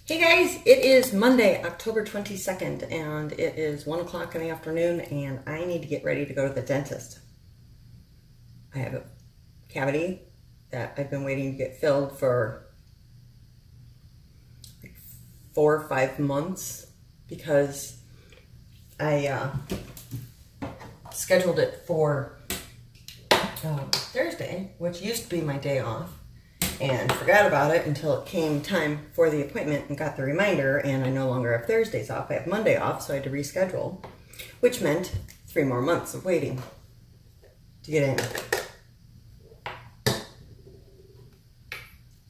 Hey guys, it is Monday, October 22nd, and it is 1 o'clock in the afternoon, and I need to get ready to go to the dentist. I have a cavity that I've been waiting to get filled for like 4 or 5 months because I scheduled it for Thursday, which used to be my day off, and forgot about it until it came time for the appointment and got the reminder, and I no longer have Thursdays off. I have Monday off, so I had to reschedule, which meant 3 more months of waiting to get in.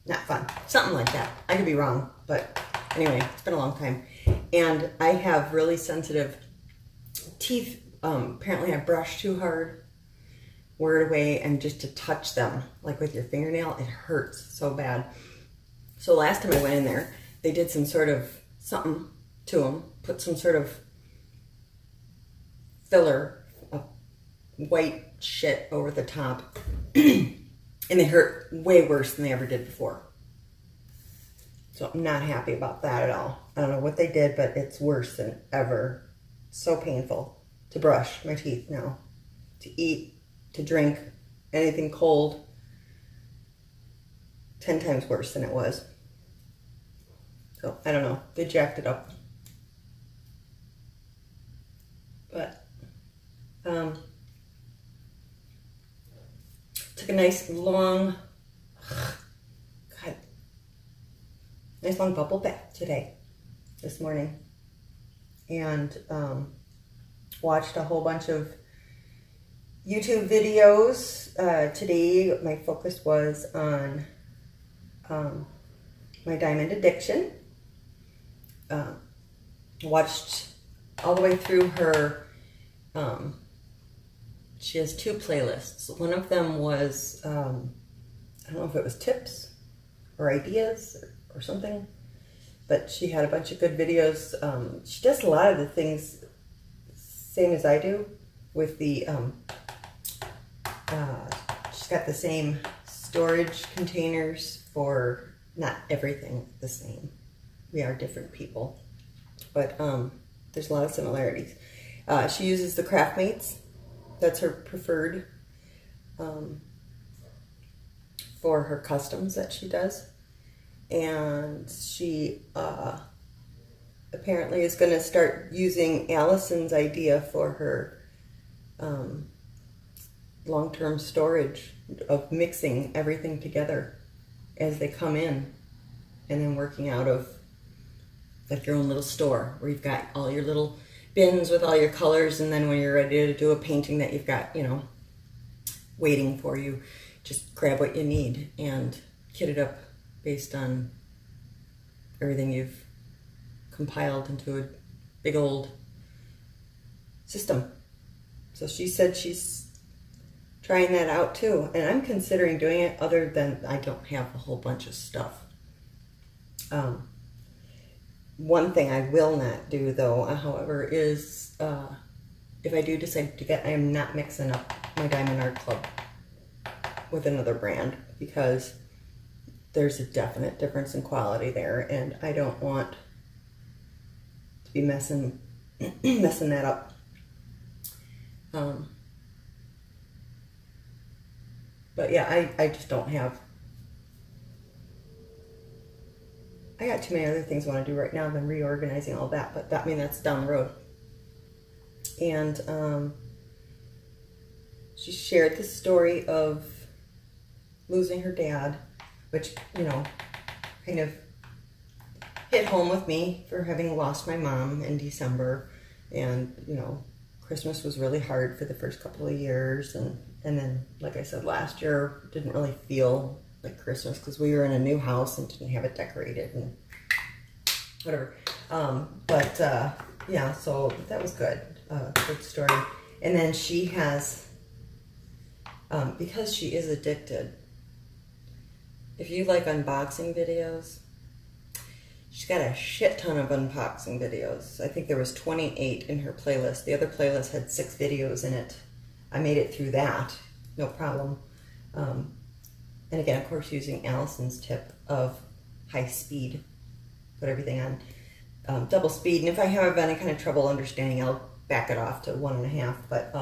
Not fun. Something like that. I could be wrong, but anyway, it's been a long time. And I have really sensitive teeth. Apparently I brush too hard, wear it away, and just to touch them, like with your fingernail, it hurts so bad. So last time I went in there, they did some sort of something to them, put some sort of filler, white shit over the top, and they hurt way worse than they ever did before. So I'm not happy about that at all. I don't know what they did, but it's worse than ever. So painful to brush my teeth now, to eat, to drink anything cold. 10 times worse than it was. So I don't know, they jacked it up. But took a nice long bubble bath today, this morning, and watched a whole bunch of YouTube videos. Today my focus was on my diamond addiction. Watched all the way through her, she has 2 playlists. One of them was, I don't know if it was tips or ideas or something, but she had a bunch of good videos. She does a lot of the things same as I do with the, she's got the same storage containers for not everything the same. We are different people, but there's a lot of similarities. She uses the Craftmates. That's her preferred for her customs that she does. And she apparently is going to start using Allison's idea for her long-term storage of mixing everything together as they come in, and then working out of like your own little store where you've got all your little bins with all your colors, and then when you're ready to do a painting that you've got, you know, waiting for you, just grab what you need and kit it up based on everything you've compiled into a big old system. So she said she's trying that out too, and I'm considering doing it, other than I don't have a whole bunch of stuff. One thing I will not do though, however, is if I do decide to get, I am not mixing up my Diamond Art Club with another brand, because there's a definite difference in quality there, and I don't want to be messing that up. But yeah, I just don't have, I got too many other things I want to do right now than reorganizing all that, but that, I mean, that's down the road. And she shared the story of losing her dad, which, you know, kind of hit home with me for having lost my mom in December. And, you know, Christmas was really hard for the first couple of years, and then, like I said, last year didn't really feel like Christmas because we were in a new house and didn't have it decorated and whatever. Yeah, so that was good. Good story. And then she has, because she is addicted, if you like unboxing videos, she's got a shit ton of unboxing videos. I think there was 28 in her playlist. The other playlist had 6 videos in it. I made it through that, no problem. And again, of course, using Allison's tip of high speed put everything on double speed. And if I have any kind of trouble understanding, I'll back it off to 1.5. But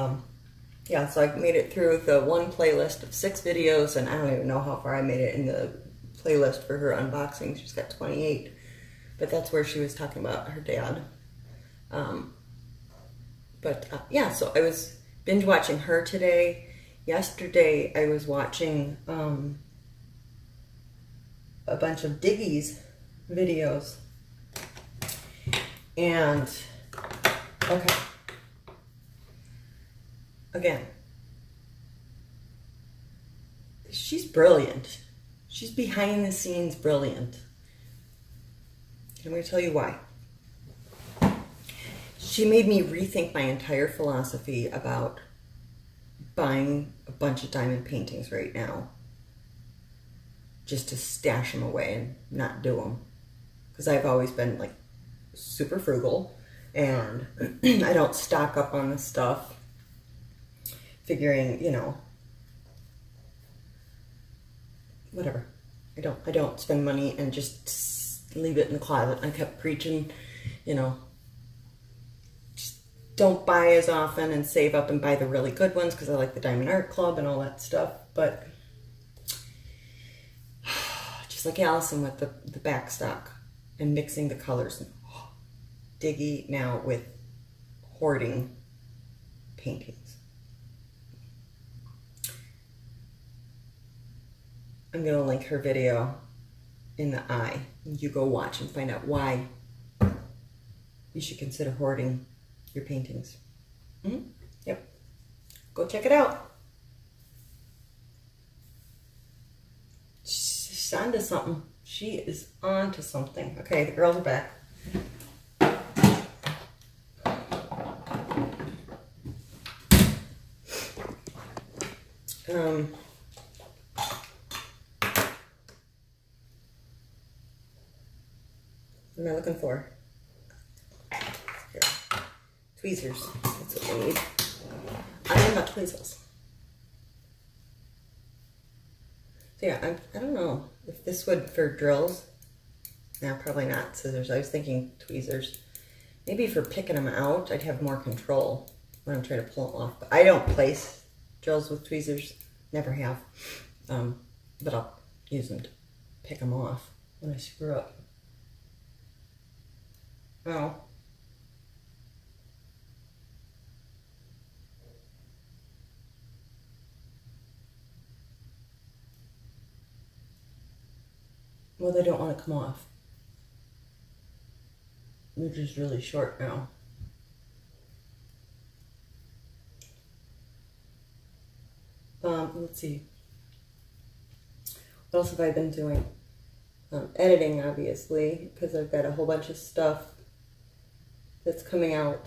yeah, so I made it through the one playlist of 6 videos, and I don't even know how far I made it in the playlist for her unboxing. She's got 28, but that's where she was talking about her dad. Yeah, so I was binge watching her today. Yesterday I was watching a bunch of Diggy's videos. And, okay. Again, she's brilliant. She's behind the scenes brilliant. I'm going to tell you why. She made me rethink my entire philosophy about buying a bunch of diamond paintings right now, just to stash them away and not do them. Because I've always been like super frugal, and I don't stock up on this stuff, figuring, you know, whatever. I don't spend money and just leave it in the closet. I kept preaching, you know, just don't buy as often and save up and buy the really good ones, because I like the Diamond Art Club and all that stuff. But just like Allison with the backstock and mixing the colors. Diggy now with hoarding paintings. I'm going to link her video in the eye. You go watch and find out why you should consider hoarding your paintings. Yep. Go check it out. She's onto something. She is onto something. Okay, the girls are back. What am I looking for? Here. Tweezers. That's what we need. I am not tweezers. So yeah, I don't know if this would for drills. No, probably not scissors. I was thinking tweezers. Maybe for picking them out, I'd have more control when I'm trying to pull them off. But I don't place drills with tweezers. Never have. But I'll use them to pick them off when I screw up. Oh. Well, they don't want to come off. They're just really short now. Let's see. What else have I been doing? Editing, obviously, because I've got a whole bunch of stuff that's coming out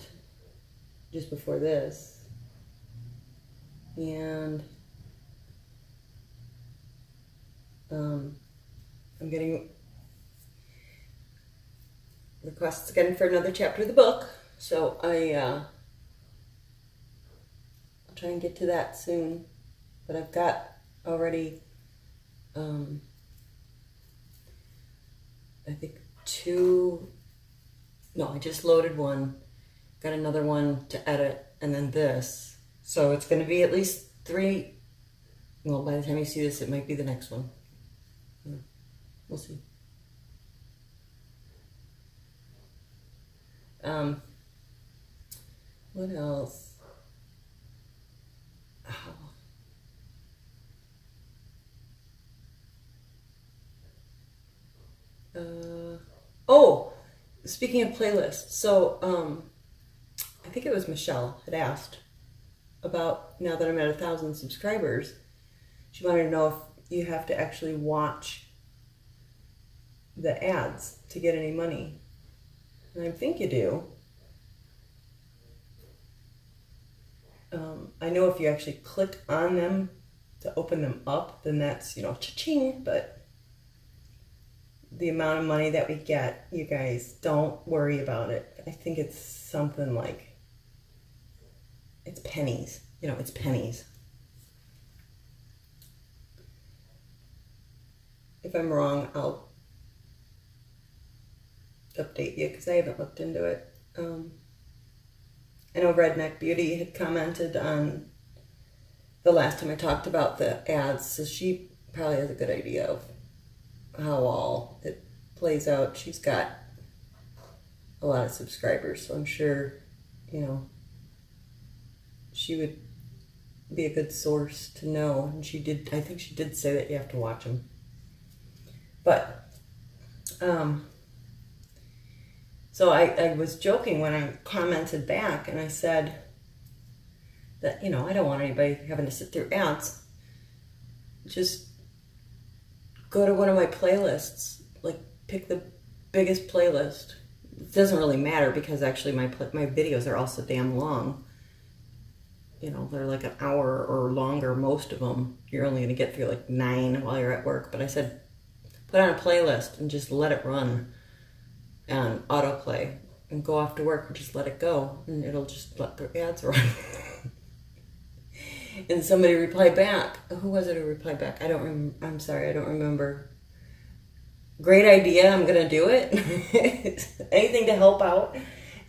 just before this. And I'm getting requests again for another chapter of the book, so I'll try and get to that soon. But I've got already I think 2, no, I just loaded one, got another one to edit, and then this. So it's going to be at least 3, well, by the time you see this, it might be the next one. We'll see. What else? Oh, speaking of playlists, so I think it was Michelle had asked about, now that I'm at 1,000 subscribers, she wanted to know if you have to actually watch the ads to get any money. And I think you do. I know if you actually click on them to open them up, then that's, you know, cha-ching, but the amount of money that we get, you guys, don't worry about it. I think it's something like, it's pennies. You know, it's pennies. If I'm wrong, I'll update you because I haven't looked into it. I know Redneck Beauty had commented on the last time I talked about the ads, so she probably has a good idea of how all it plays out. She's got a lot of subscribers, so I'm sure, you know, she would be a good source to know. And she did, I think she did say that you have to watch them. But, so I was joking when I commented back, and I said that, you know, I don't want anybody having to sit through ads. Just go to one of my playlists, like pick the biggest playlist. It doesn't really matter because actually my videos are also damn long. You know, they're like an hour or longer, most of them. You're only going to get through like 9 while you're at work. But I said, put on a playlist and just let it run and autoplay and go off to work and just let it go. And it'll just let the ads run. And somebody replied back. Who was it who replied back? I'm sorry, I don't remember. Great idea, I'm going to do it. Anything to help out.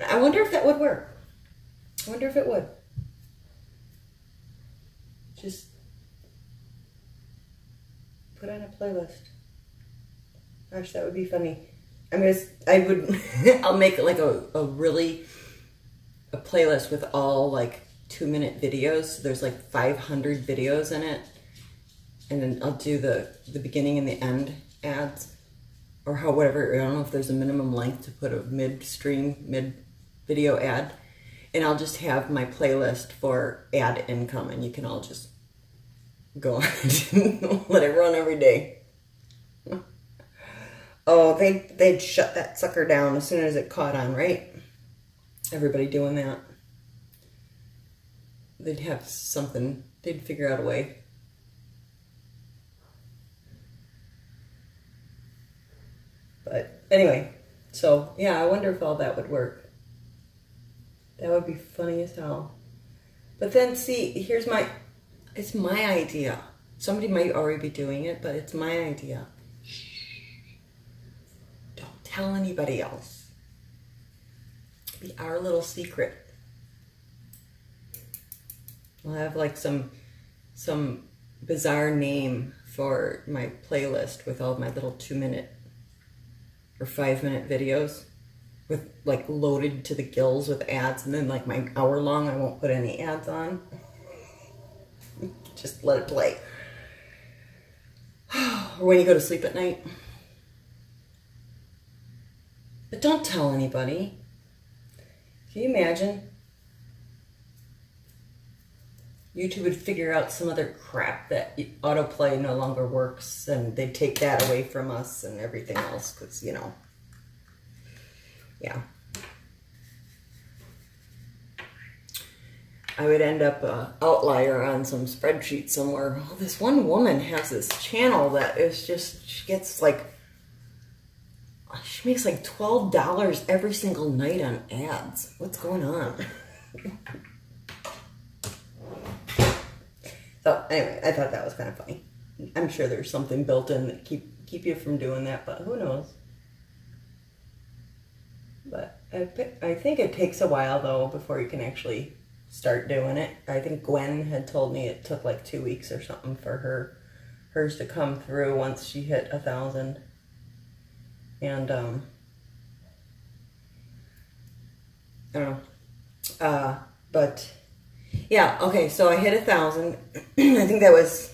I wonder if that would work. I wonder if it would. Just put on a playlist. Gosh, that would be funny. I'll make like a playlist with all like 2-minute videos. So there's like 500 videos in it. And then I'll do the beginning and the end ads. Or whatever, I don't know if there's a minimum length to put a mid-video ad. And I'll just have my playlist for ad income, and you can all just go on and let it run every day. Oh, they'd shut that sucker down as soon as it caught on, right? Everybody doing that. They'd have something, they'd figure out a way. But anyway, so yeah, I wonder if all that would work. That would be funny as hell. But then see, it's my idea. Somebody might already be doing it, but it's my idea. Shh. Don't tell anybody else. It'll be our little secret. I'll have like some bizarre name for my playlist with all my little 2-minute or 5-minute videos with like loaded to the gills with ads, and then like my hour long I won't put any ads on. Just let it play. Or when you go to sleep at night. But don't tell anybody. Can you imagine? YouTube would figure out some other crap that autoplay no longer works, and they'd take that away from us and everything else, because, you know, yeah. I would end up an outlier on some spreadsheet somewhere. Oh, this one woman has this channel that is just, she gets like, she makes like $12 every single night on ads. What's going on? So anyway, I thought that was kind of funny. I'm sure there's something built in that keep you from doing that, but who knows? But I think it takes a while though before you can actually start doing it. I think Gwen had told me it took like 2 weeks or something for hers to come through once she hit 1,000. And I don't know. But yeah, okay, so I hit 1,000. I think that was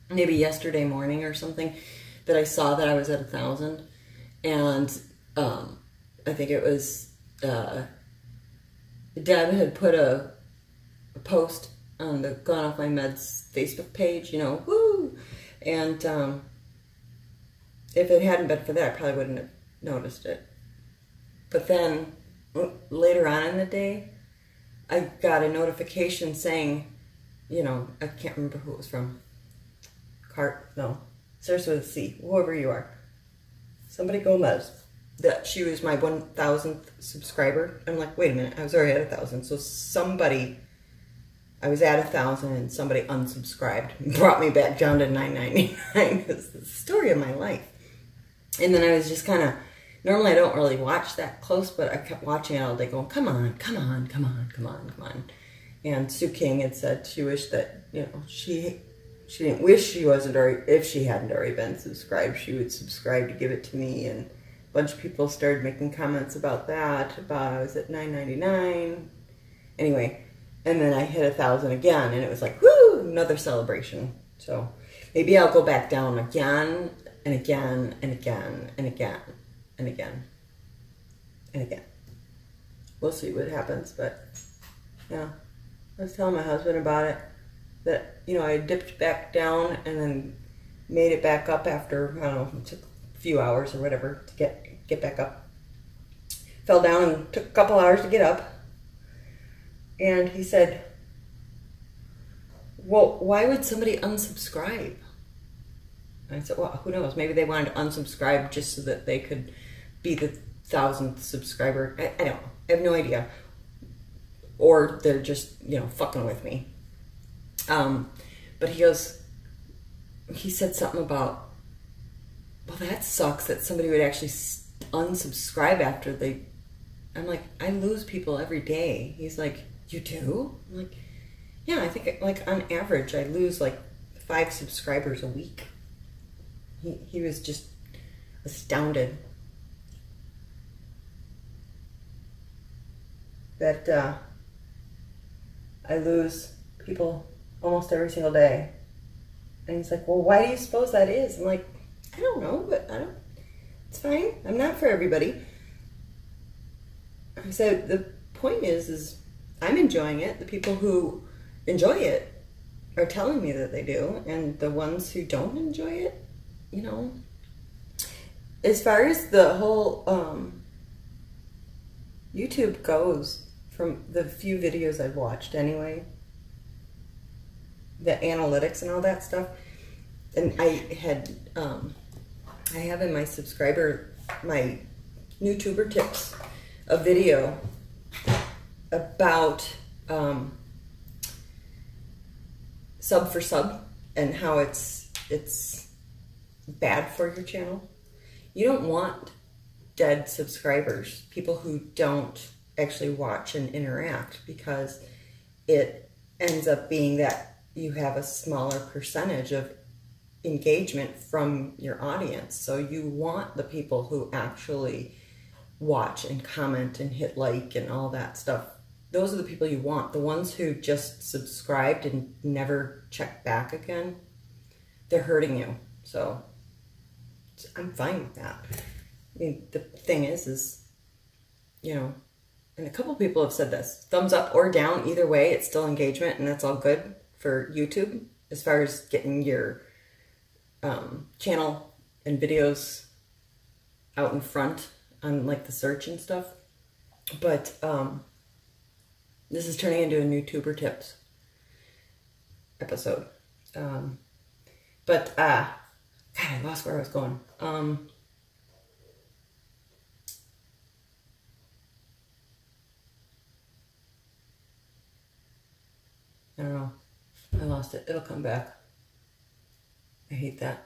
maybe yesterday morning or something that I saw that I was at 1,000. And I think it was Deb had put a post on the Gone Off My Meds Facebook page, you know, woo! And if it hadn't been for that, I probably wouldn't have noticed it. But then later on in the day, I got a notification saying, you know, I can't remember who it was from. Starts with a C, whoever you are. Somebody Gomez. That she was my 1,000th subscriber. I'm like, wait a minute, I was already at 1,000. So I was at 1,000 and somebody unsubscribed and brought me back down to $9.99. It's the story of my life. And then I was just kind of Normally I don't really watch that close, but I kept watching it all day going, come on, come on, come on, come on, come on. And Sue King had said she wished that, you know, she didn't wish she wasn't already, if she hadn't already been subscribed, she would subscribe to give it to me. And a bunch of people started making comments about that, about I was at $9.99. Anyway, and then I hit 1,000 again, and it was like, woo, another celebration. So maybe I'll go back down again and again and again and again and again and again. We'll see what happens, but yeah. I was telling my husband about it, that, you know, I dipped back down and then made it back up after, I don't know, it took a few hours or whatever to get back up. Fell down and took a couple hours to get up. And he said, well, why would somebody unsubscribe? And I said, well, who knows? Maybe they wanted to unsubscribe just so that they could be the 1,000th subscriber. I don't know. I have no idea. Or they're just, you know, fucking with me. But he said something about, well, that sucks that somebody would actually unsubscribe after they, I'm like, I lose people every day. He's like, you do? I'm like, yeah, I think like on average I lose like 5 subscribers a week. He was just astounded that I lose people almost every single day. And he's like, well, why do you suppose that is? I'm like, I don't know, but it's fine. I'm not for everybody. I said, the point is I'm enjoying it. The people who enjoy it are telling me that they do. And the ones who don't enjoy it, you know. As far as the whole YouTube goes, from the few videos I've watched anyway, the analytics and all that stuff, and I have in my subscriber, my NewTuber tips, a video about sub for sub and how it's bad for your channel. You don't want dead subscribers, people who don't actually watch and interact, because it ends up being that you have a smaller percentage of engagement from your audience. So you want the people who actually watch and comment and hit like and all that stuff. Those are the people you want. The ones who just subscribed and never checked back again, they're hurting you. So I'm fine with that. I mean, the thing is, you know, and a couple people have said this, thumbs up or down, either way, it's still engagement, and that's all good for YouTube as far as getting your channel and videos out in front on like the search and stuff. But this is turning into a NewTuber tips episode. God, I lost where I was going. I don't know. I lost it. It'll come back. I hate that.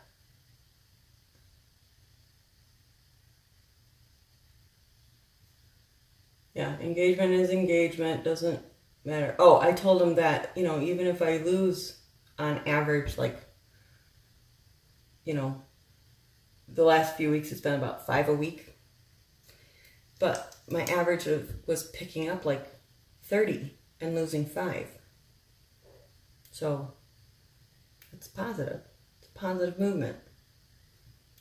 Yeah, engagement is engagement. Doesn't matter. Oh, I told him that, you know, even if I lose on average, like, you know, the last few weeks it's been about 5 a week. But my average was picking up like 30 and losing 5. So it's positive. It's a positive movement.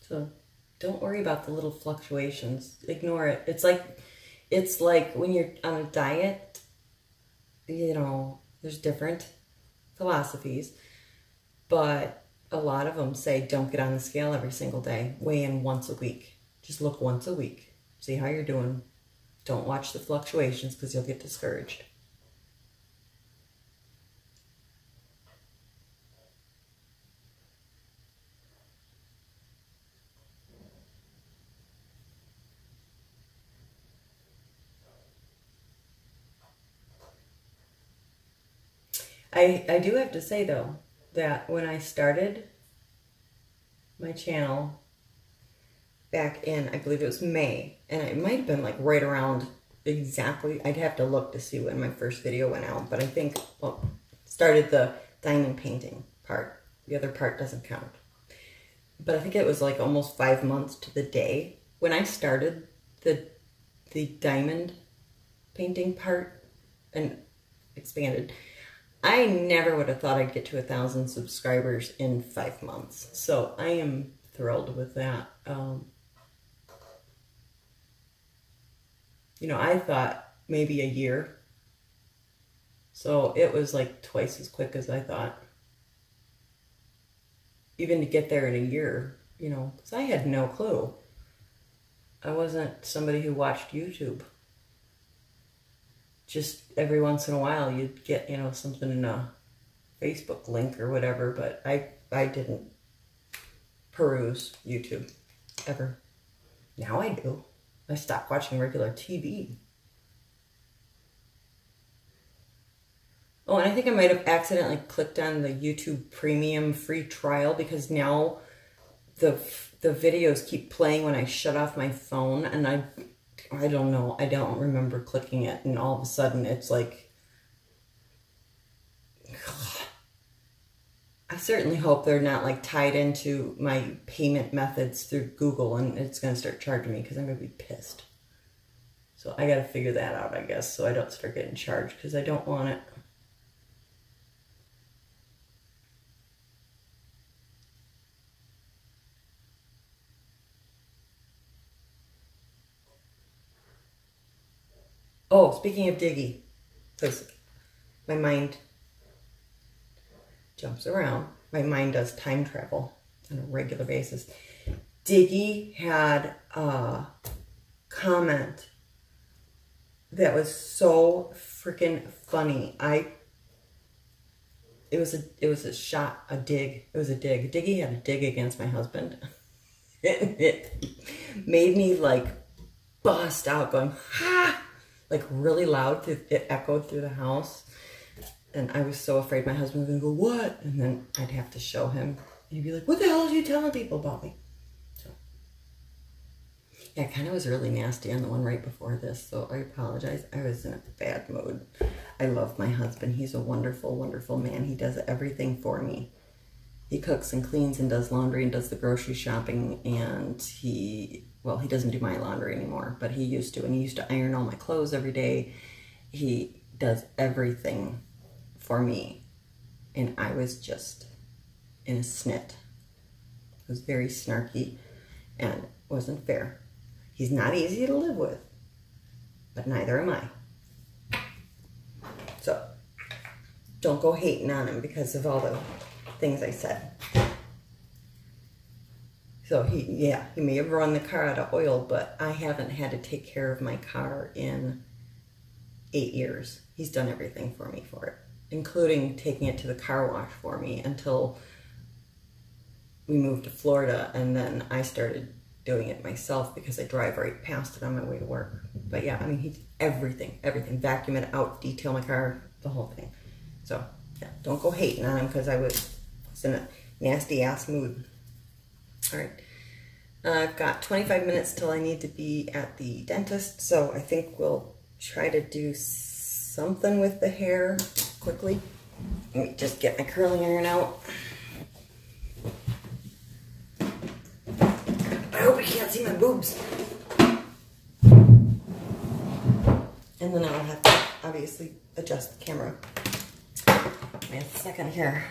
So don't worry about the little fluctuations. Ignore it. It's like when you're on a diet, you know, there's different philosophies, but a lot of them say don't get on the scale every single day. Weigh in once a week. Just look once a week. See how you're doing. Don't watch the fluctuations because you'll get discouraged. I do have to say, though, that when I started my channel back in, I believe it was May, and it might have been like right around exactly, I'd have to look to see when my first video went out, but I think, well, started the diamond painting part. The other part doesn't count. But I think it was like almost 5 months to the day when I started the diamond painting part and expanded. I never would have thought I'd get to 1,000 subscribers in 5 months. So I am thrilled with that. You know, I thought maybe a year. So it was like twice as quick as I thought. Even to get there in a year, you know, because I had no clue. I wasn't somebody who watched YouTube. Just every once in a while you'd get, you know, something in a Facebook link or whatever, but I didn't peruse YouTube ever. Now I do. I stopped watching regular TV. Oh, and I think I might have accidentally clicked on the YouTube Premium free trial because now the videos keep playing when I shut off my phone, and I don't know, I don't remember clicking it, and all of a sudden it's like, I certainly hope they're not like tied into my payment methods through Google and it's going to start charging me because I'm going to be pissed. So I got to figure that out, I guess, so I don't start getting charged because I don't want it. Oh, speaking of Diggy, because my mind jumps around. My mind does time travel on a regular basis. Diggy had a comment that was so freaking funny. It was a shot, a dig. It was a dig. Diggy had a dig against my husband. It made me like bust out going, ha! Like really loud. It echoed through the house. And I was so afraid my husband was going to go, what? And then I'd have to show him. He'd be like, what the hell are you telling people about me? So, yeah, it kind of was really nasty on the one right before this. So I apologize. I was in a bad mood. I love my husband. He's a wonderful, wonderful man. He does everything for me. He cooks and cleans and does laundry and does the grocery shopping. And well, he doesn't do my laundry anymore, but he used to. And he used to iron all my clothes every day. He does everything for me. And I was just in a snit. It was very snarky and wasn't fair. He's not easy to live with, but neither am I. So don't go hating on him because of all the things I said. So he may have run the car out of oil, but I haven't had to take care of my car in 8 years. He's done everything for me for it, including taking it to the car wash for me until we moved to Florida, and then I started doing it myself because I drive right past it on my way to work. But yeah, I mean, he did everything, vacuum it out, detail my car, the whole thing. So yeah, don't go hating on him because I was in a nasty ass mood. All right, I've got 25 minutes till I need to be at the dentist, so I think we'll try to do something with the hair quickly. Let me just get my curling iron out. I hope you can't see my boobs. And then I'll have to obviously adjust the camera. Wait a second here.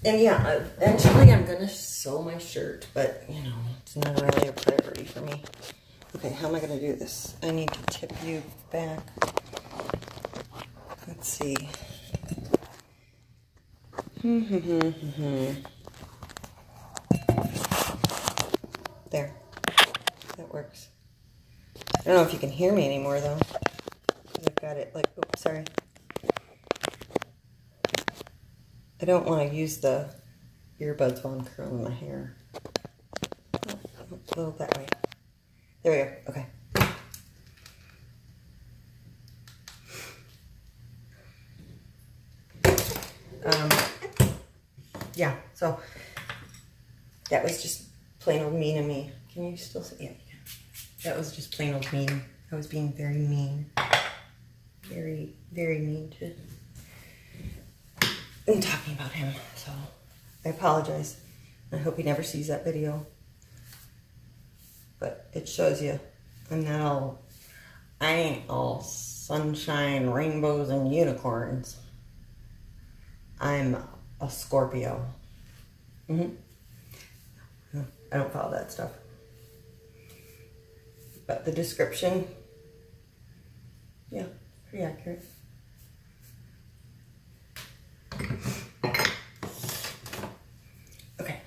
And yeah, eventually I'm going to sew my shirt, but, you know, it's not really a priority for me. Okay, how am I going to do this? I need to tip you back. Let's see. There. That works. I don't know if you can hear me anymore, though. I've got it like, oops, sorry. I don't want to use the earbuds while I'm curling my hair. Oh, a little that way. There we go. Okay. Yeah, so that was just plain old mean of me. Can you still see? Yeah, you can. That was just plain old mean. I was being very mean. Very, very mean to and talking about him. So I apologize. I hope he never sees that video. But it shows you I ain't all sunshine, rainbows, and unicorns. I'm a Scorpio. I don't follow that stuff. But the description, yeah, pretty accurate. Okay.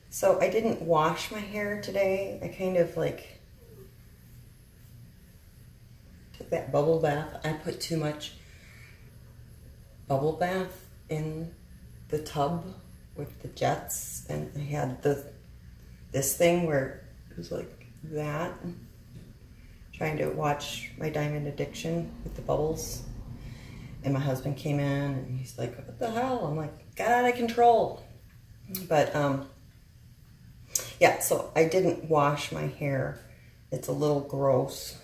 So I didn't wash my hair today. I kind of like took that bubble bath. I put too much bubble bath in the tub with the jets, and I had this thing where it was like that, trying to watch my Diamond Addiction with the bubbles. And my husband came in and he's like, what the hell? I'm like, got out of control. But yeah, so I didn't wash my hair. It's a little gross,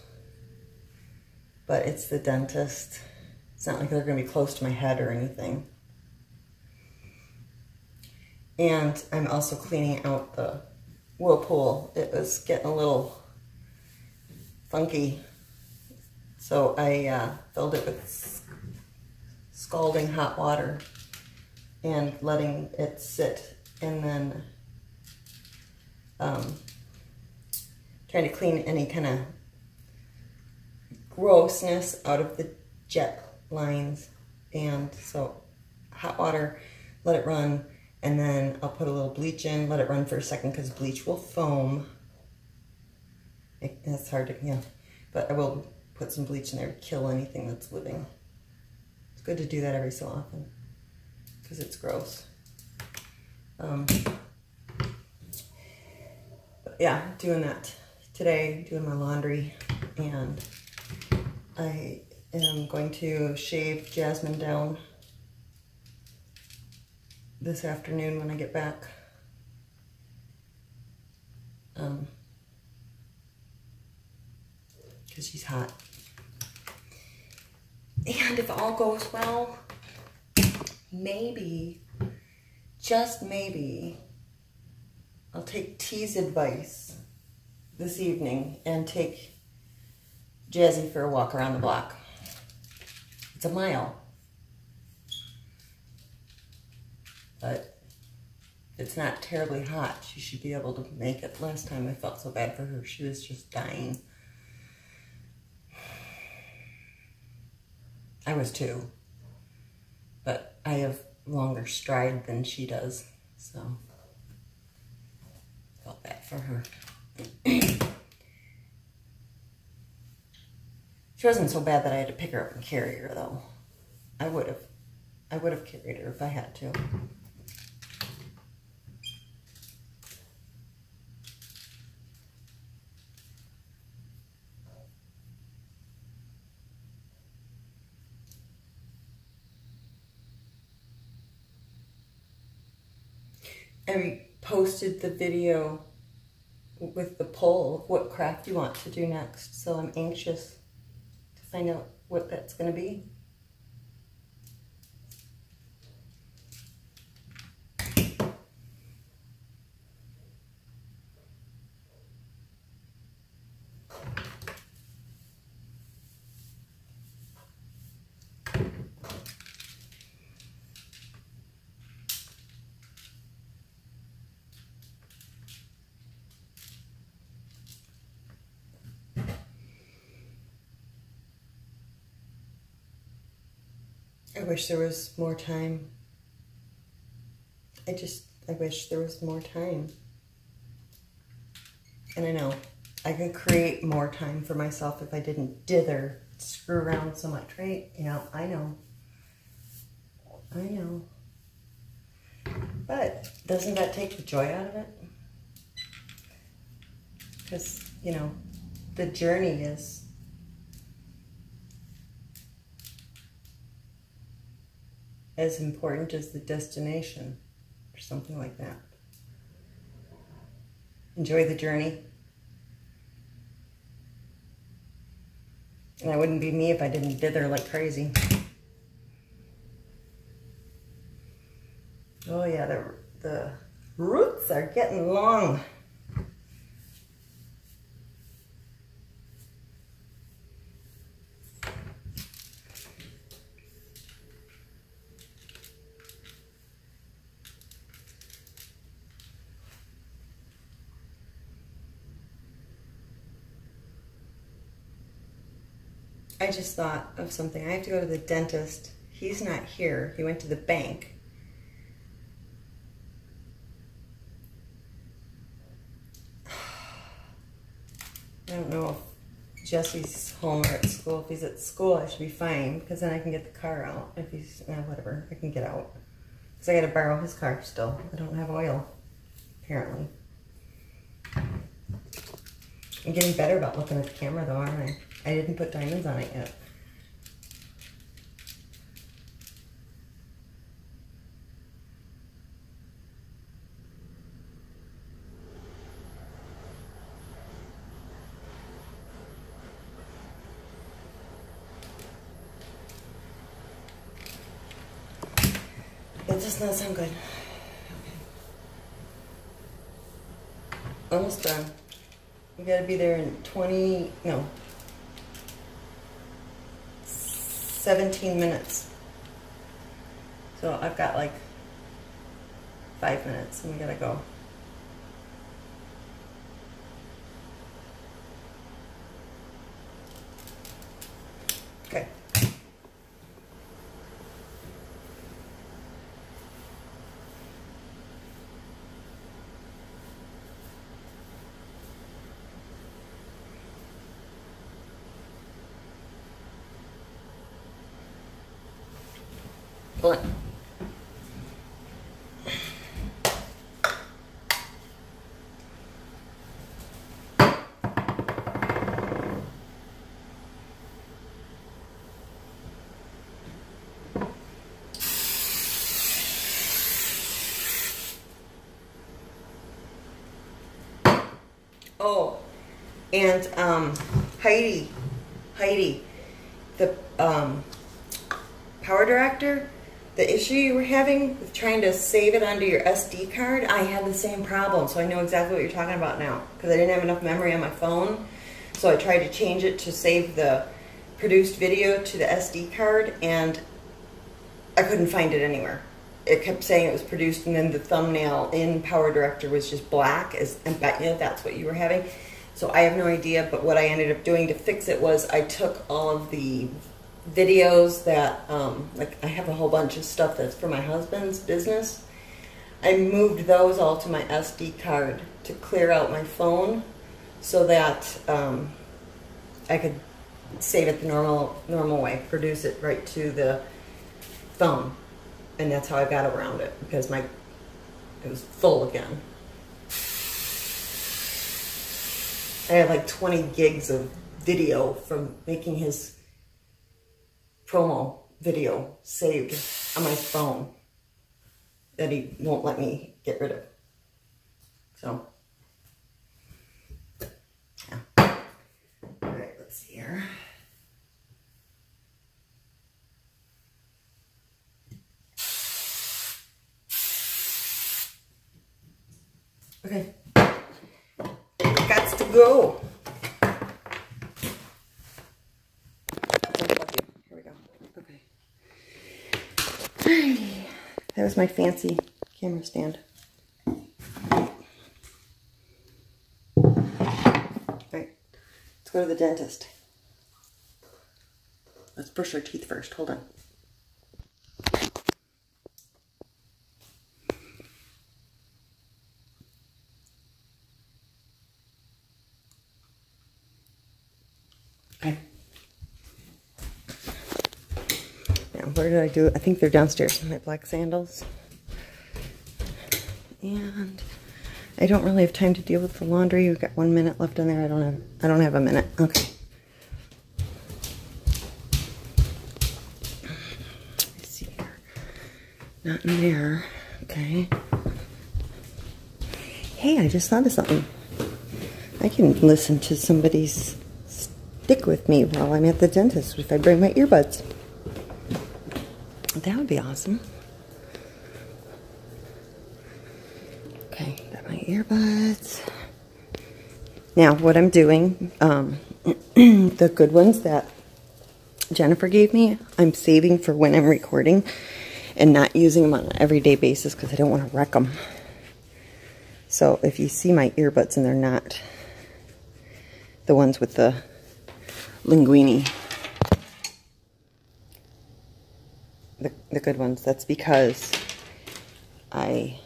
but it's the dentist. It's not like they're gonna be close to my head or anything. And I'm also cleaning out the whirlpool. It was getting a little funky. So I filled it with scalding hot water and letting it sit, and then trying to clean any kind of grossness out of the jet lines. And so hot water, let it run, and then I'll put a little bleach in, let it run for a second because bleach will foam. It's hard to, yeah, but I will put some bleach in there to kill anything that's living. It's good to do that every so often because it's gross. But yeah, doing that today, doing my laundry, and I am going to shave Jasmine down this afternoon when I get back. Because she's hot. And if all goes well, maybe, just maybe, I'll take T's advice this evening and take Jazzy for a walk around the block. It's a mile. But it's not terribly hot. She should be able to make it. Last time I felt so bad for her. She was just dying. I was too. But I have longer stride than she does. So, felt bad for her. She wasn't so bad that I had to pick her up and carry her, though. I would have carried her if I had to. I posted the video with the poll of what craft you want to do next, so I'm anxious to find out what that's going to be. I wish there was more time. I wish there was more time. And I know I could create more time for myself if I didn't dither, screw around so much, right? Yeah, I know. I know. But doesn't that take the joy out of it? Because, you know, the journey is as important as the destination, or something like that. Enjoy the journey. And I wouldn't be me if I didn't dither like crazy. Oh yeah, the roots are getting long. I just thought of something. I have to go to the dentist. He's not here. He went to the bank. I don't know if Jesse's home or at school. If he's at school, I should be fine, because then I can get the car out. If he's, whatever, I can get out. Because I got to borrow his car still. I don't have oil, apparently. I'm getting better about looking at the camera, though, aren't I? I didn't put diamonds on it yet. It does not sound good. Okay. Almost done. We gotta be there in 17 minutes. So I've got like 5 minutes and we gotta go. Okay. Blunt. Oh, and Heidi, the power director, the issue you were having with trying to save it onto your SD card, I had the same problem, so I know exactly what you're talking about now, because I didn't have enough memory on my phone, so I tried to change it to save the produced video to the SD card, and I couldn't find it anywhere. It kept saying it was produced, and then the thumbnail in Power Director was just black, and bet you that's what you were having. So I have no idea, but what I ended up doing to fix it was I took all of the videos that, like I have a whole bunch of stuff that's for my husband's business. I moved those all to my SD card to clear out my phone so that I could save it the normal way, produce it right to the phone. And that's how I got around it, because it was full again. I had like 20 gigs of video from making his promo video saved on my phone that he won't let me get rid of. So, yeah. All right, let's see here. Okay, got to go. Here we go. Okay. That was my fancy camera stand. All right, let's go to the dentist. Let's brush our teeth first. Hold on. Okay. Now, where did I do it? I think they're downstairs. My black sandals. And I don't really have time to deal with the laundry. We've got 1 minute left in there. I don't have a minute. Okay. Let's see here. Not in there. Okay. Hey, I just thought of something. I can listen to somebody's stick with me while I'm at the dentist if I bring my earbuds. That would be awesome. Okay, got my earbuds. Now, what I'm doing, the good ones that Jennifer gave me, I'm saving for when I'm recording and not using them on an everyday basis because I don't want to wreck them. So if you see my earbuds and they're not the ones with the linguini, the good ones, that's because I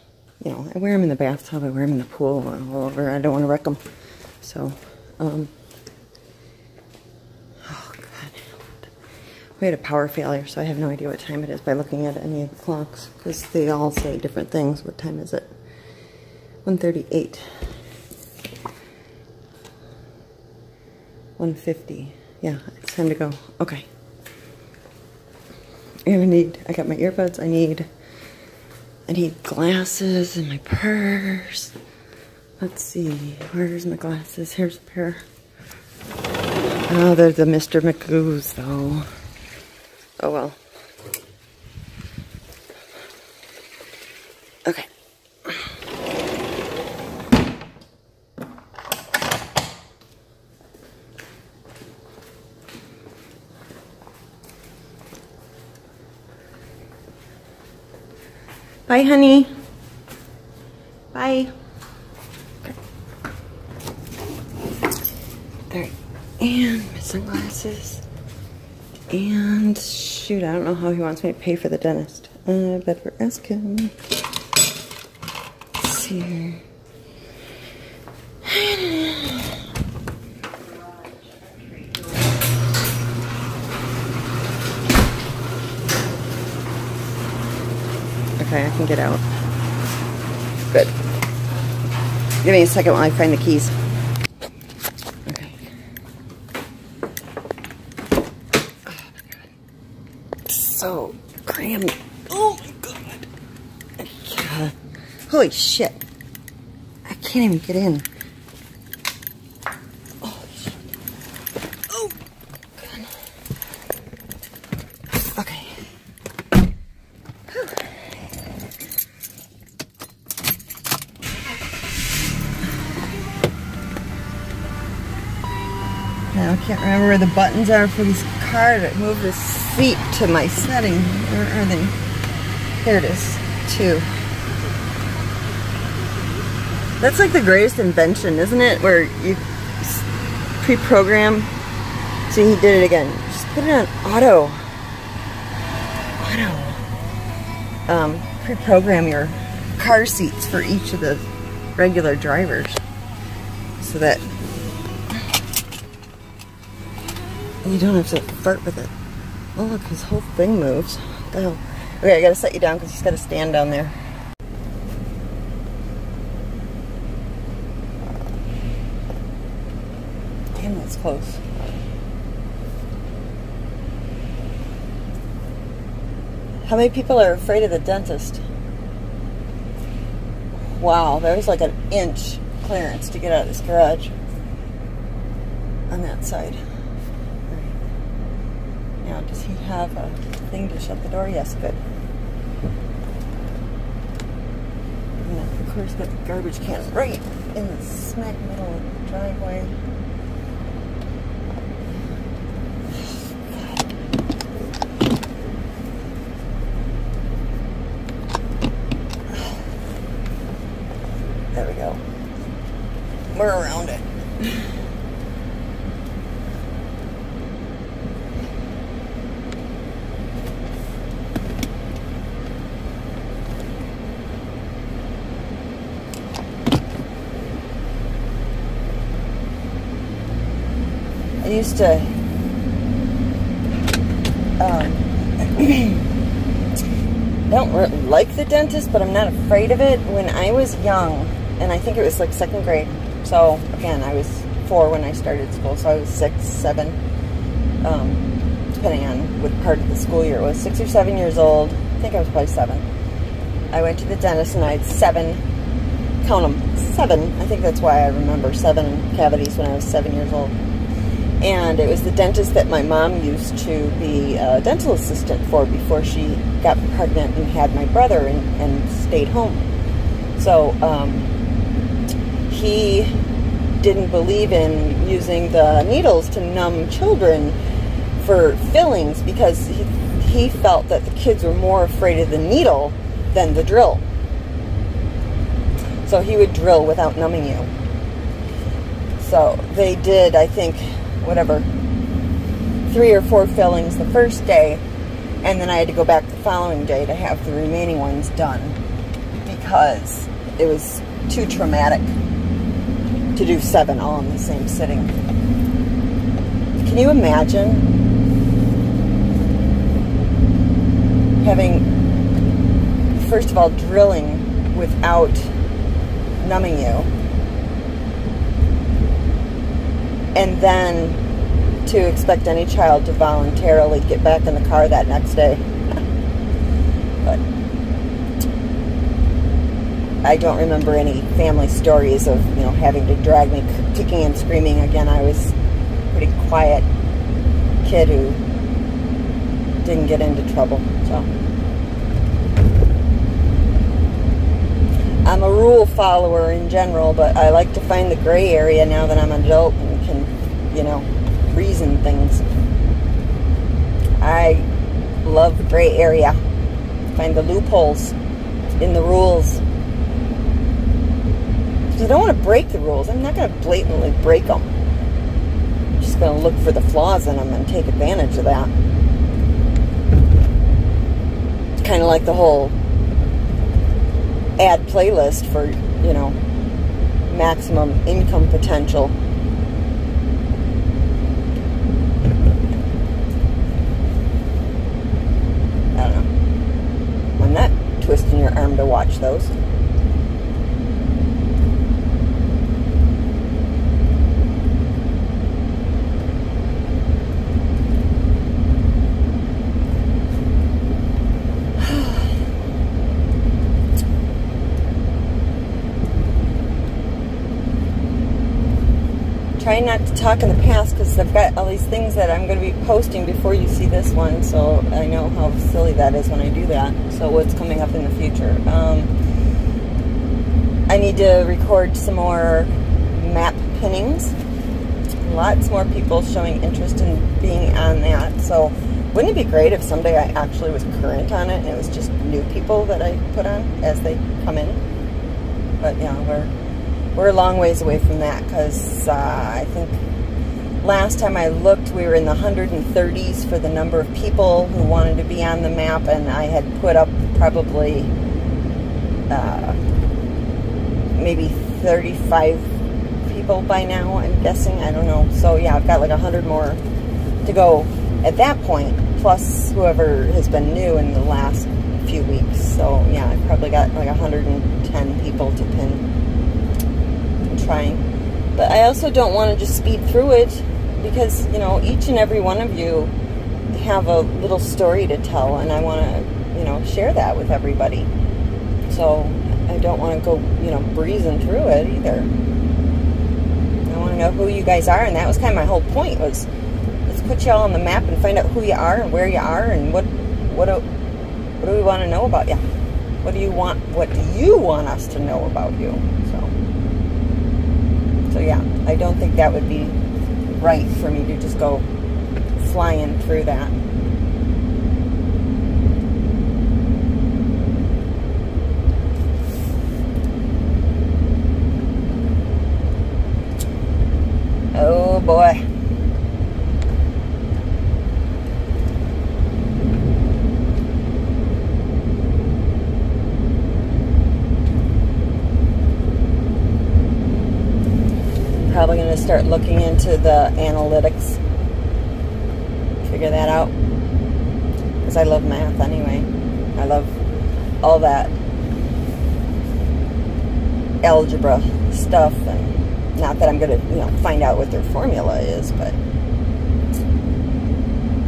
wear them in the bathtub, I wear them in the pool, all over. I don't want to wreck them. So, oh God. We had a power failure, so I have no idea what time it is by looking at any of the clocks, because they all say different things. What time is it? 1:38. 1:50. Yeah, it's time to go. Okay. And I got my earbuds. I need glasses in my purse. Let's see, where's my glasses? Here's a pair. Oh, they're the Mr. Magoo's though. Oh well. Okay. Bye, honey. Bye. Okay. Alright, and my sunglasses. And shoot, I don't know how he wants me to pay for the dentist. I better ask him. Let's see here. Okay, I can get out. Good. Give me a second while I find the keys. Okay. Oh my God. So crammed. Oh my God. God. Holy shit. I can't even get in. Oh shit. Oh God. Okay. Now I can't remember where the buttons are for this car to move this seat to my setting. Where are they? There it is. 2. That's like the greatest invention, isn't it? Where you pre-program. See, he did it again. Just put it on auto. Pre-program your car seats for each of the regular drivers so that you don't have to fart with it. Oh look, his whole thing moves. What the hell? Okay, I gotta set you down because he's got to stand down there. Damn, that's close. How many people are afraid of the dentist? Wow, there's like an inch clearance to get out of this garage on that side. Now, does he have a thing to shut the door? Yes, good. And of course, got the garbage can right in the smack middle of the driveway. There we go. We're around it. I used to I don't really like the dentist, but I'm not afraid of it. When I was young, and I think it was like 2nd grade, so again, I was 4 when I started school, so I was 6, 7, depending on what part of the school year it was. 6 or 7 years old. I think I was probably 7. I went to the dentist and I had 7, count them, 7, I think that's why I remember 7 cavities when I was 7 years old. And it was the dentist that my mom used to be a dental assistant for before she got pregnant and had my brother and stayed home. So he didn't believe in using the needles to numb children for fillings because he felt that the kids were more afraid of the needle than the drill. So he would drill without numbing you. So they did, I think, whatever, 3 or 4 fillings the first day, and then I had to go back the following day to have the remaining ones done because it was too traumatic to do 7 all in the same sitting. Can you imagine having, first of all, drilling without numbing you, and then to expect any child to voluntarily get back in the car that next day? But I don't remember any family stories of, you know, having to drag me kicking and screaming. Again, I was a pretty quiet kid who didn't get into trouble. So I'm a rule follower in general, but I like to find the gray area now that I'm an adult and can, you know, reason things. I love the gray area. Find the loopholes in the rules. Because I don't want to break the rules. I'm not going to blatantly break them. I'm just going to look for the flaws in them and take advantage of that. It's kind of like the whole ad playlist for, you know, maximum income potential. I don't know. I'm not twisting your arm to watch those. Try not to talk in the past because I've got all these things that I'm going to be posting before you see this one, so I know how silly that is when I do that. So what's coming up in the future? I need to record some more map pinnings. Lots more people showing interest in being on that. So wouldn't it be great if someday I actually was current on it and it was just new people that I put on as they come in? But yeah, we're a long ways away from that because I think last time I looked we were in the 130s for the number of people who wanted to be on the map, and I had put up probably maybe 35 people by now, I'm guessing. I don't know. So yeah, I've got like 100 more to go at that point, plus whoever has been new in the last few weeks. So yeah, I've probably got like 110 people to pin. Trying, but I also don't want to just speed through it because, you know, each and every one of you have a little story to tell, and I want to, you know, share that with everybody. So I don't want to go, you know, breezing through it either. I want to know who you guys are, and that was kind of my whole point, was let's put you all on the map and find out who you are and where you are and what do we want to know about you? What do you want us to know about you? So yeah, I don't think that would be right for me to just go flying through that. Oh boy. Probably going to start looking into the analytics, figure that out, because I love math anyway. I love all that algebra stuff, and not that I'm going to, you know, find out what their formula is, but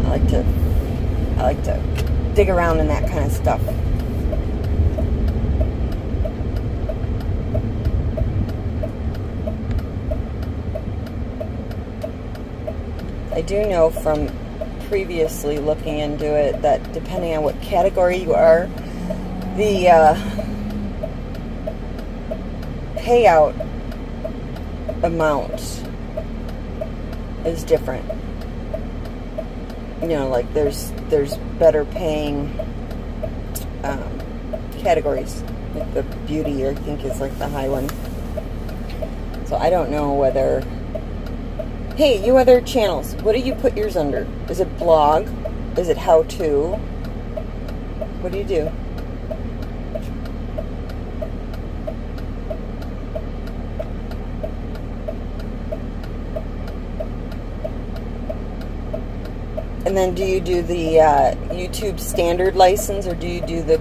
I like to dig around in that kind of stuff. I do know from previously looking into it that depending on what category you are, the payout amount is different. You know, like there's better paying categories. Like the beauty, I think, is like the high one. So I don't know whether... Hey, you other channels, what do you put yours under? Is it blog? Is it how-to? What do you do? And then do you do the YouTube standard license, or do you do the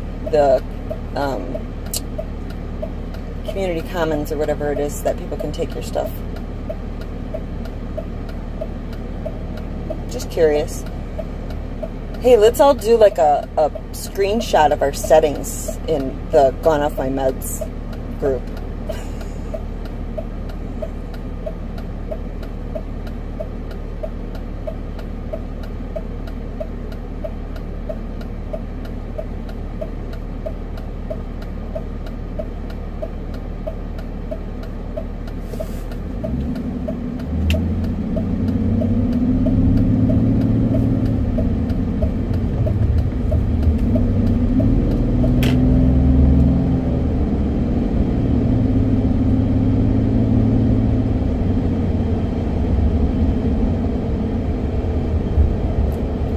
community commons or whatever it is that people can take your stuff? Just curious. Hey, let's all do like a screenshot of our settings in the Gone Off My Meds group.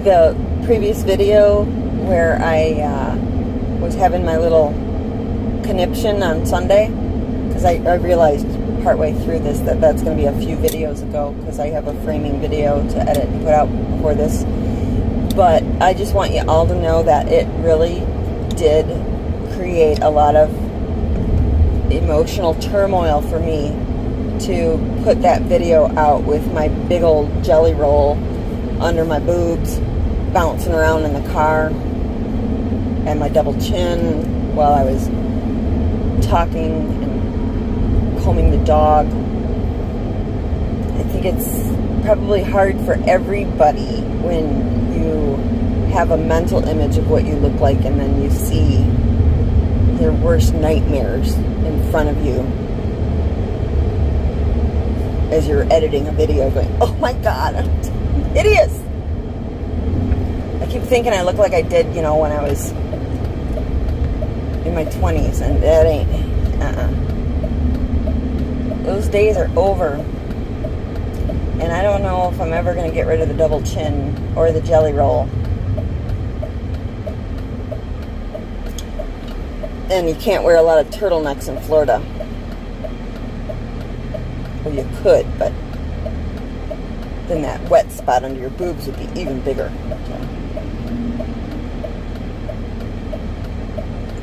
The previous video where I was having my little conniption on Sunday, because I realized partway through this that that's going to be a few videos ago, because I have a framing video to edit and put out before this. But I just want you all to know that it really did create a lot of emotional turmoil for me to put that video out with my big old jelly roll under my boobs, bouncing around in the car, and my double chin while I was talking and combing the dog. I think it's probably hard for everybody when you have a mental image of what you look like and then you see their worst nightmares in front of you as you're editing a video going, oh my god, I'm hideous. I keep thinking I look like I did, you know, when I was in my 20s, and that ain't, Those days are over. And I don't know if I'm ever going to get rid of the double chin or the jelly roll. And you can't wear a lot of turtlenecks in Florida. Well, you could, but then that wet spot under your boobs would be even bigger.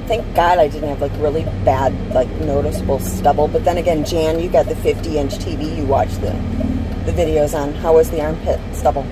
Thank God I didn't have like really bad, like noticeable stubble. But then again, Jan, you got the 50-inch TV you watch the videos on. How was the armpit stubble?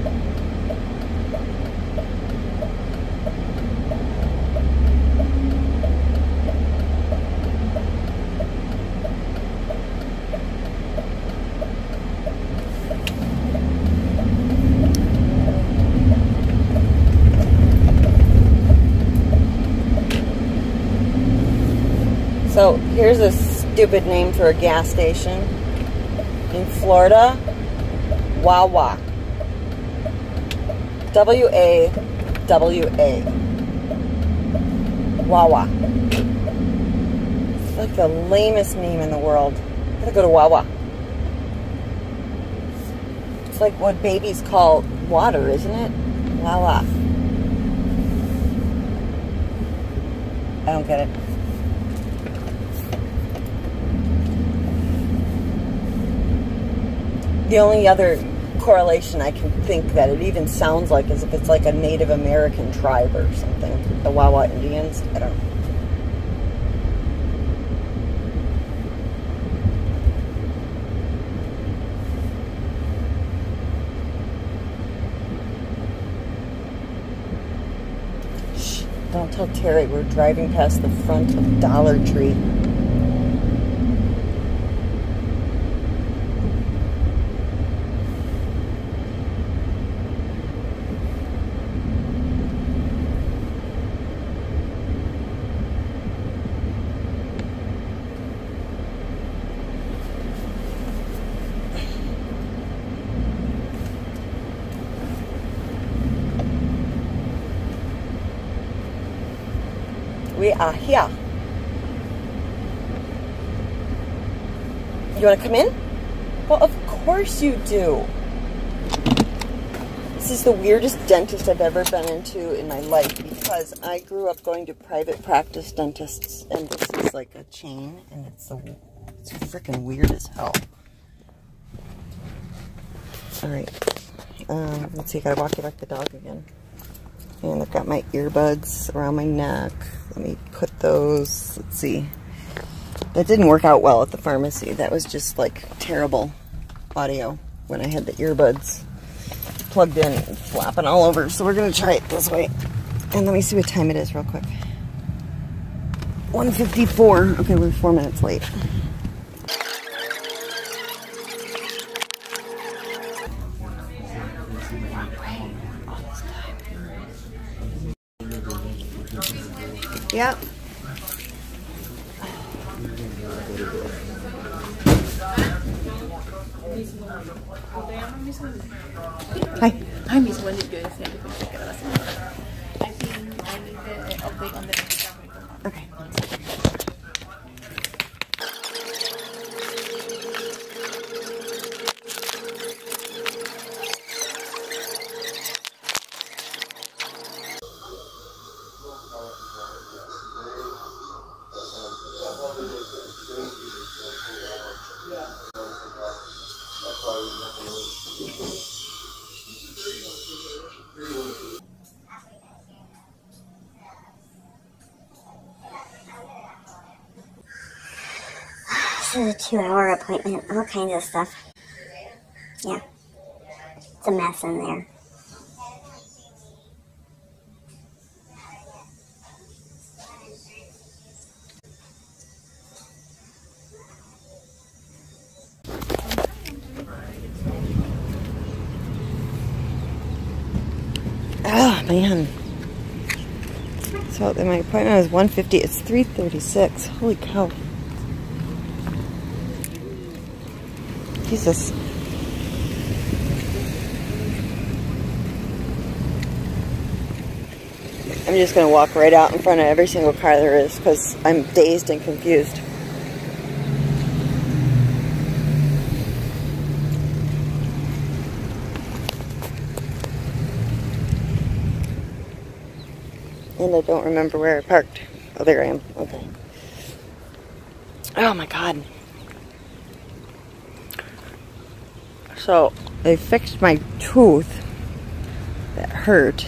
So here's a stupid name for a gas station in Florida. Wawa. W-A-W-A. Wawa. It's like the lamest name in the world. I'm gonna go to Wawa. It's like what babies call water, isn't it? Wawa. I don't get it. The only other correlation I can think that it even sounds like is if it's like a Native American tribe or something. The Wawa Indians. I don't know. Shh, don't tell Terry we're driving past the front of Dollar Tree. We are here. You want to come in? Well, of course you do. This is the weirdest dentist I've ever been into in my life because I grew up going to private practice dentists, and this is like a chain, and it's freaking weird as hell. All right, let's see. I gotta walk you like the dog again. And I've got my earbuds around my neck. Let me put those. Let's see. That didn't work out well at the pharmacy. That was just like terrible audio when I had the earbuds plugged in and flopping all over. So we're gonna try it this way. And let me see what time it is real quick. 1:54. Okay, we're 4 minutes late. Yep. Hi. Hi, Miss. When did you send it? I think I need the update on the Okay. This is a 2-hour appointment, all kinds of stuff. Yeah, it's a mess in there. Oh, man. So my appointment was 1:50. It's 3:36. Holy cow. Jesus. I'm just going to walk right out in front of every single car there is because I'm dazed and confused. And I don't remember where I parked. Oh, there I am. Okay. Oh my God. So, they fixed my tooth that hurt.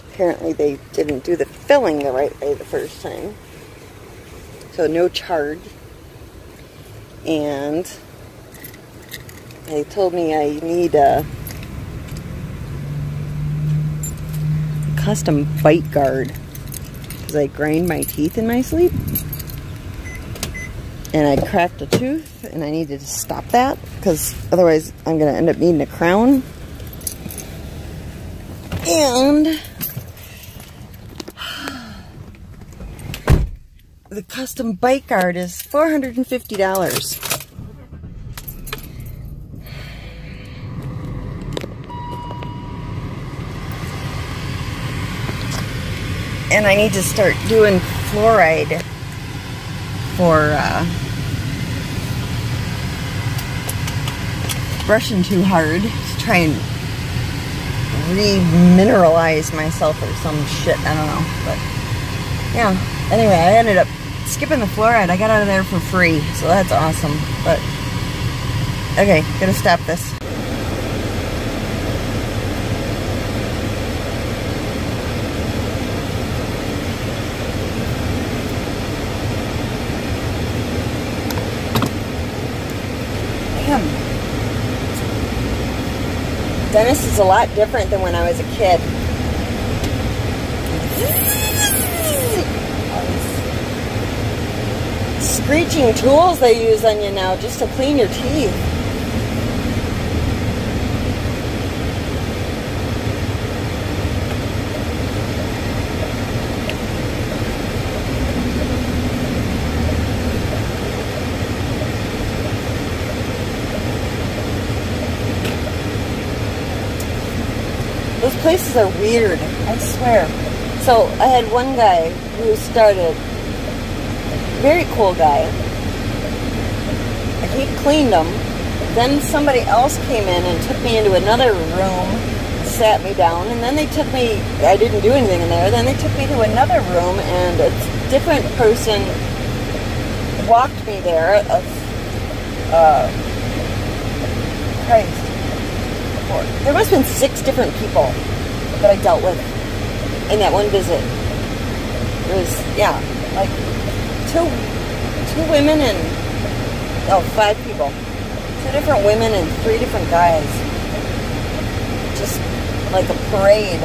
Apparently they didn't do the filling the right way the first time. So no charge. And they told me I need a custom bite guard because I grind my teeth in my sleep. And I cracked a tooth, and I needed to stop that, because otherwise I'm going to end up needing a crown. And the custom bite guard is $450. And I need to start doing fluoride for brushing too hard to try and re-mineralize myself or some shit. I don't know. But yeah. Anyway, I ended up skipping the fluoride. I got out of there for free, so that's awesome. But okay, gotta stop this. Dentist is a lot different than when I was a kid. Screeching tools they use on you now just to clean your teeth. Those places are weird, I swear. So I had one guy who started, very cool guy. He cleaned them. Then somebody else came in and took me into another room, sat me down, and then they took me, I didn't do anything in there, then they took me to another room, and a different person walked me there. Christ. There must have been 6 different people that I dealt with in that one visit. It was, yeah, like two women and, 5 people. 2 different women and 3 different guys. Just like a parade.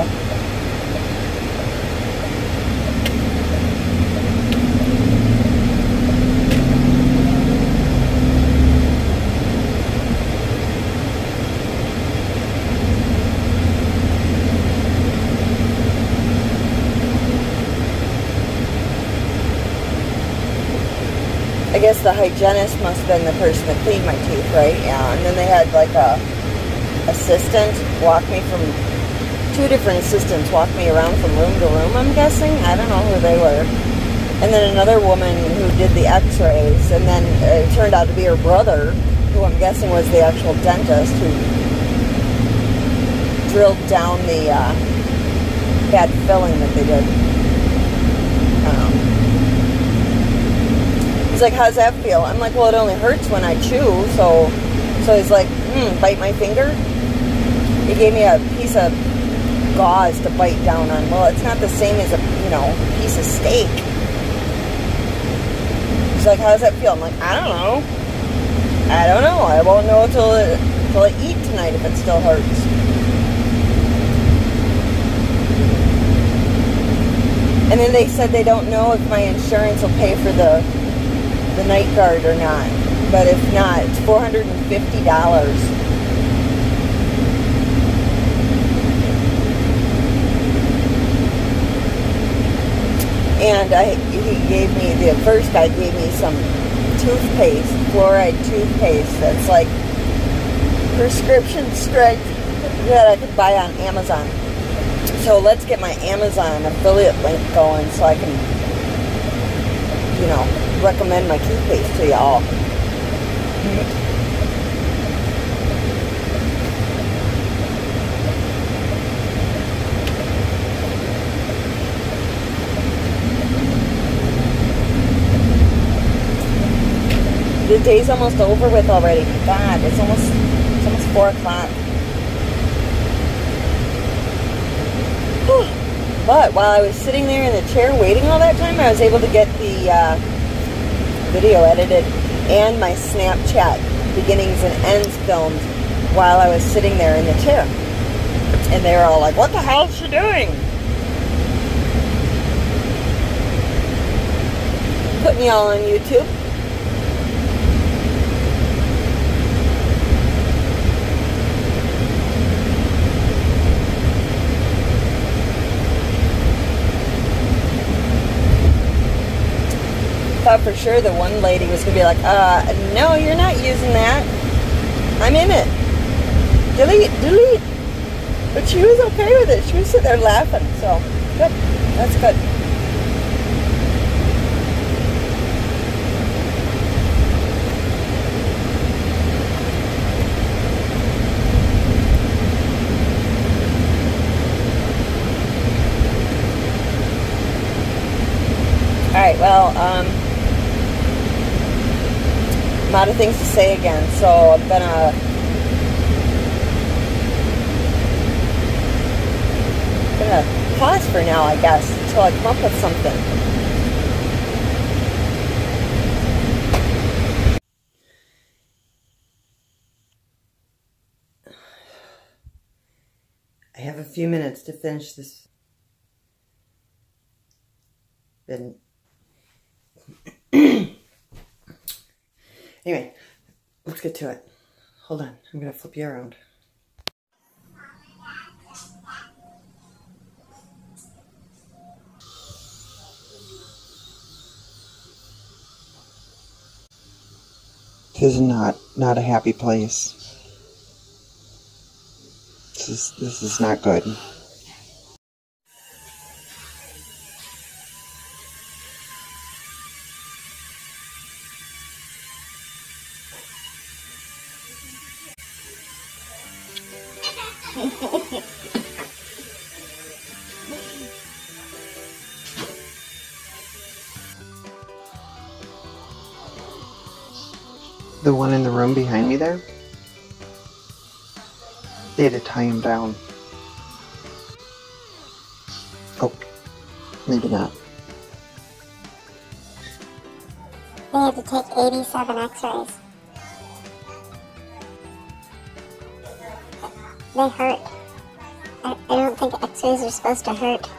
I guess the hygienist must have been the person that cleaned my teeth, right? Yeah, and then they had like a assistant walk me from, 2 different assistants walk me around from room to room, I'm guessing. I don't know who they were. And then another woman who did the x-rays, and then it turned out to be her brother, who I'm guessing was the actual dentist, who drilled down the bad filling that they did. He's like, how's that feel? I'm like, well, it only hurts when I chew. So he's like, bite my finger. He gave me a piece of gauze to bite down on. Well, it's not the same as a, piece of steak. He's like, how does that feel? I'm like, I don't know. I won't know until I eat tonight if it still hurts. And then they said they don't know if my insurance will pay for the night guard or not. But if not, it's $450. And he gave me, the first guy gave me some toothpaste, fluoride toothpaste that's like prescription strength that I could buy on Amazon. So let's get my Amazon affiliate link going so I can, recommend my toothpaste to y'all. The day's almost over with already. God, it's almost 4 o'clock. But while I was sitting there in the chair waiting all that time, I was able to get the video edited and my Snapchat beginnings and ends filmed while I was sitting there in the chair. And they were all like, what the hell is she doing? Putting y'all on YouTube. Thought for sure the one lady was going to be like, no, you're not using that. I'm in it. Delete. But she was okay with it. She was sitting there laughing. So, good. That's good. Alright, well, I'm out of things to say again, so I'm gonna pause for now, I guess, until I come up with something. I have a few minutes to finish this. Anyway, let's get to it. Hold on, I'm gonna flip you around. This is not a happy place. This is not good. The one in the room behind me there, they had to tie him down. Oh, maybe not. They had to take 87 x-rays. They hurt. I don't think x-rays are supposed to hurt.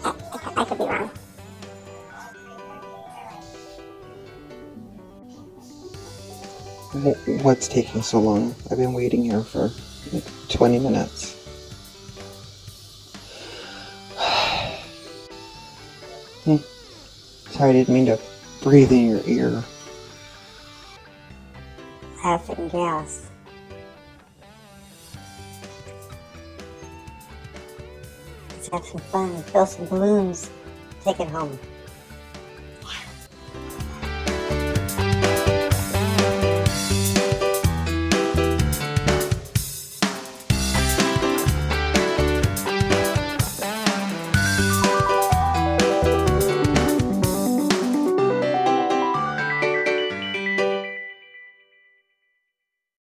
I could be wrong. What's taking so long? I've been waiting here for like 20 minutes. Sorry, I didn't mean to breathe in your ear. Laughing gas. Let's have some fun. Fill some balloons. Take it home.